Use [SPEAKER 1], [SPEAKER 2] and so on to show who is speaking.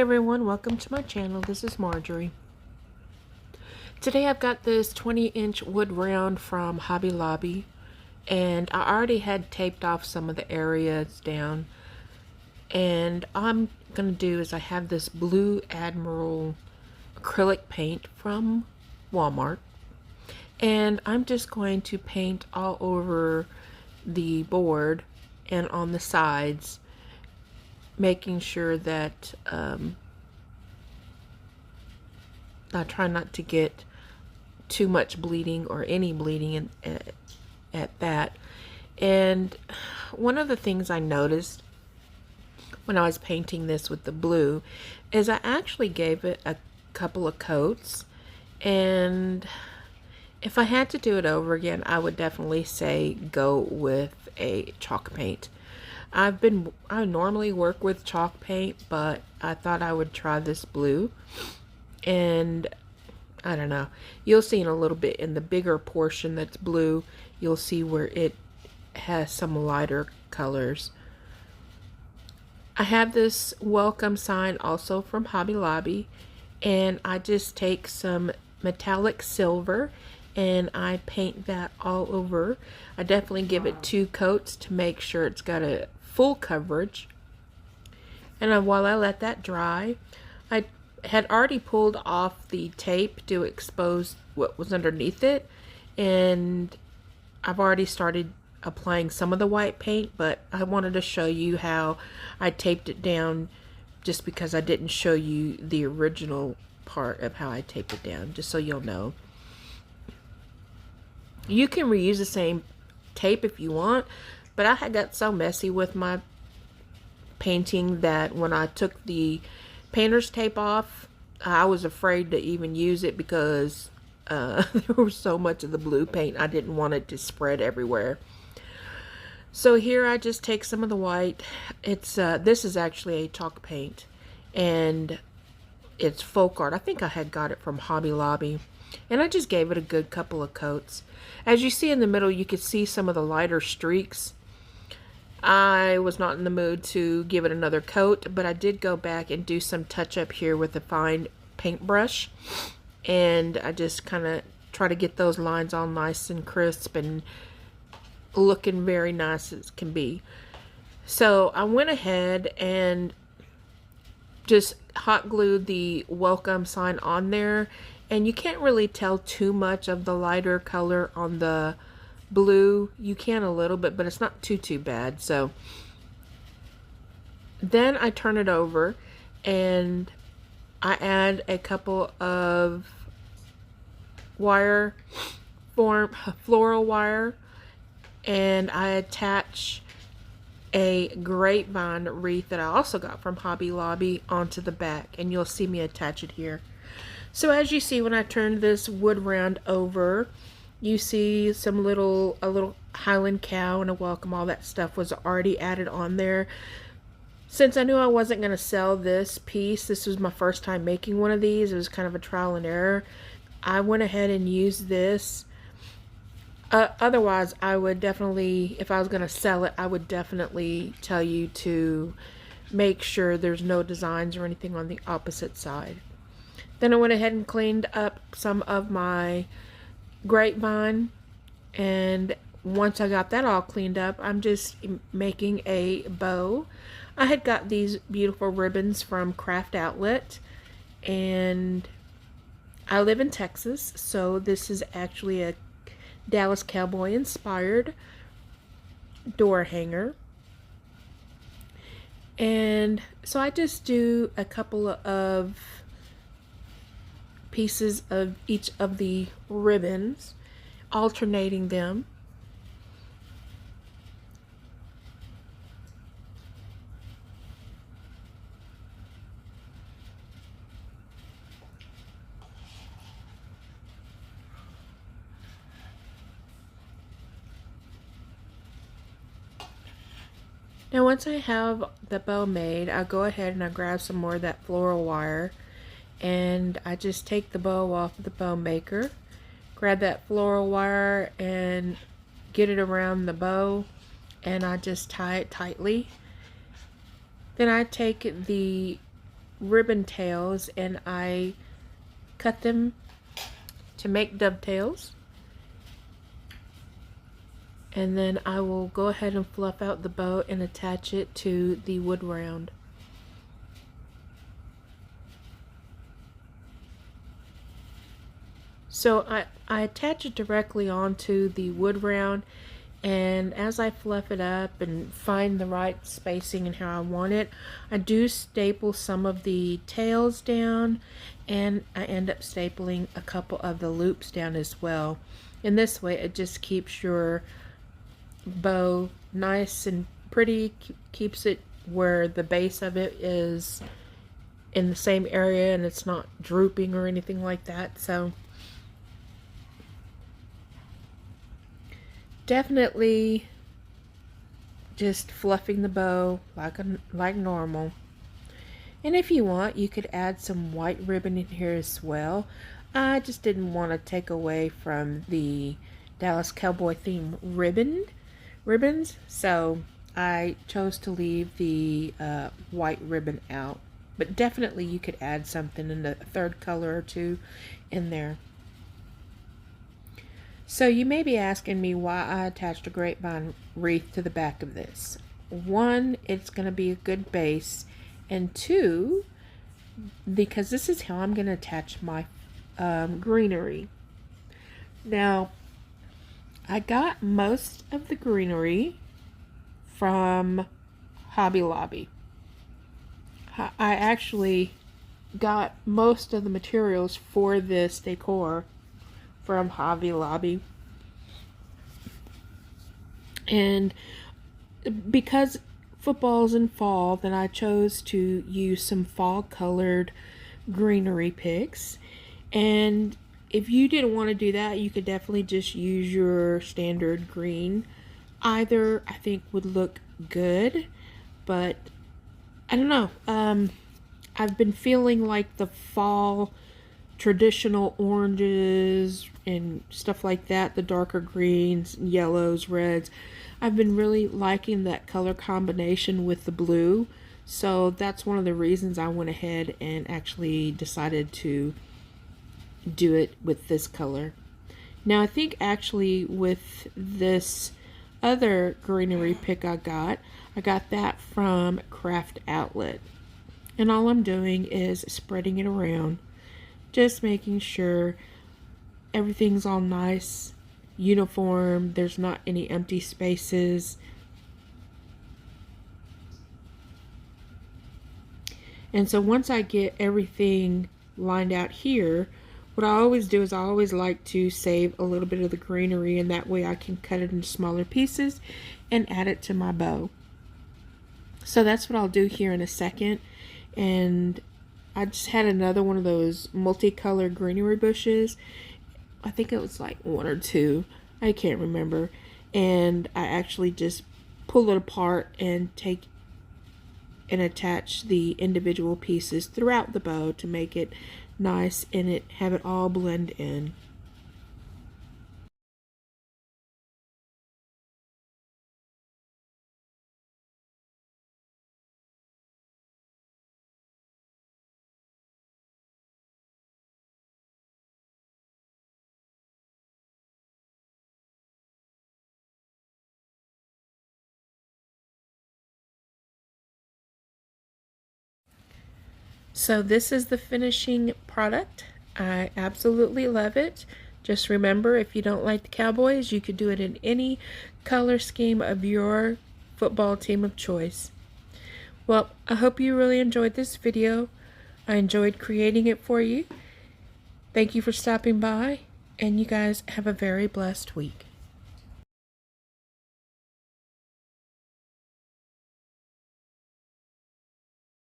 [SPEAKER 1] everyone, welcome to my channel. This is Marjorie. Today I've got this 20-inch wood round from Hobby Lobby, and I already had taped off some of the areas down. And all I'm going to do is I have this blue Admiral acrylic paint from Walmart, and I'm just going to paint all over the board and on the sides, making sure that I try not to get too much bleeding or any bleeding at that. And one of the things I noticed when I was painting this with the blue is I actually gave it a couple of coats, and if I had to do it over again, I would definitely say go with a chalk paint. I normally work with chalk paint, but I thought I would try this blue. And I don't know, you'll see in a little bit in the bigger portion that's blue, you'll see where it has some lighter colors. I have this welcome sign also from Hobby Lobby, and I just take some metallic silver and I paint that all over. I definitely give it 2 coats to make sure it's got a full coverage. And while I let that dry, I had already pulled off the tape to expose what was underneath it, and I've already started applying some of the white paint, but I wanted to show you how I taped it down, just because I didn't show you the original part of how I taped it down, just so you'll know. You can reuse the same tape if you want, but I had got so messy with my painting that when I took the painter's tape off, I was afraid to even use it because there was so much of the blue paint. I didn't want it to spread everywhere. So here I just take some of the white. This is actually a chalk paint, and it's folk art. I think I had got it from Hobby Lobby, and I just gave it a good couple of coats. As you see in the middle, you could see some of the lighter streaks. I was not in the mood to give it another coat, but I did go back and do some touch up here with a fine paintbrush, and I just kind of try to get those lines all nice and crisp and looking very nice as can be. So I went ahead and just hot glued the welcome sign on there, and you can't really tell too much of the lighter color on the blue. You can a little bit, but it's not too bad. So then I turn it over and I add a couple of floral wire, and I attach a grapevine wreath that I also got from Hobby Lobby onto the back, and you'll see me attach it here. So as you see, when I turn this wood round over, you see a little Highland cow and a welcome. All that stuff was already added on there. Since I knew I wasn't going to sell this piece, this was my first time making one of these. It was kind of a trial and error. I went ahead and used this. Otherwise, I would definitely, if I was going to sell it, I would definitely tell you to make sure there's no designs or anything on the opposite side. Then I went ahead and cleaned up some of my grapevine, and once I got that all cleaned up, I'm just making a bow. I had got these beautiful ribbons from Craftoutlet, and I live in Texas, so this is actually a Dallas Cowboy inspired door hanger. And so I just do a couple of pieces of each of the ribbons, alternating them. Now once I have the bow made, I'll go ahead and I grab some more of that floral wire, and I just take the bow off of the bow maker, grab that floral wire and get it around the bow, and I just tie it tightly. Then I take the ribbon tails and I cut them to make dovetails. And then I will go ahead and fluff out the bow and attach it to the wood round. So I attach it directly onto the wood round, and as I fluff it up and find the right spacing and how I want it, I do staple some of the tails down, and I end up stapling a couple of the loops down as well. In this way it just keeps your bow nice and pretty, keeps it where the base of it is in the same area and it's not drooping or anything like that. So definitely just fluffing the bow like normal. And if you want, you could add some white ribbon in here as well. I just didn't want to take away from the Dallas Cowboy theme ribbons, so I chose to leave the white ribbon out. But definitely you could add something in the third color or two in there. So you may be asking me why I attached a grapevine wreath to the back of this. One, it's going to be a good base, and two, because this is how I'm going to attach my greenery. Now, I got most of the greenery from Hobby Lobby. I actually got most of the materials for this decor from Hobby Lobby. And because football's in fall, then I chose to use some fall colored greenery picks. And if you didn't want to do that, you could definitely just use your standard green. Either I think would look good, but I don't know. I've been feeling like the fall traditional oranges and stuff like that, the darker greens, yellows, reds. I've been really liking that color combination with the blue, so that's one of the reasons I went ahead and actually decided to do it with this color. Now I think actually with this other greenery pick I got that from Craftoutlet, and all I'm doing is spreading it around, just making sure everything's all nice, uniform, there's not any empty spaces. And so once I get everything lined out here, what I always do is I always like to save a little bit of the greenery, and that way I can cut it into smaller pieces and add it to my bow. So that's what I'll do here in a second. And I just had another one of those multicolored greenery bushes. I think it was like one or two, I can't remember. And I actually just pull it apart and take and attach the individual pieces throughout the bow to make it nice and have it all blend in. So this is the finishing product. I absolutely love it. Just remember, if you don't like the Cowboys, you could do it in any color scheme of your football team of choice. Well, I hope you really enjoyed this video. I enjoyed creating it for you. Thank you for stopping by, and you guys have a very blessed week.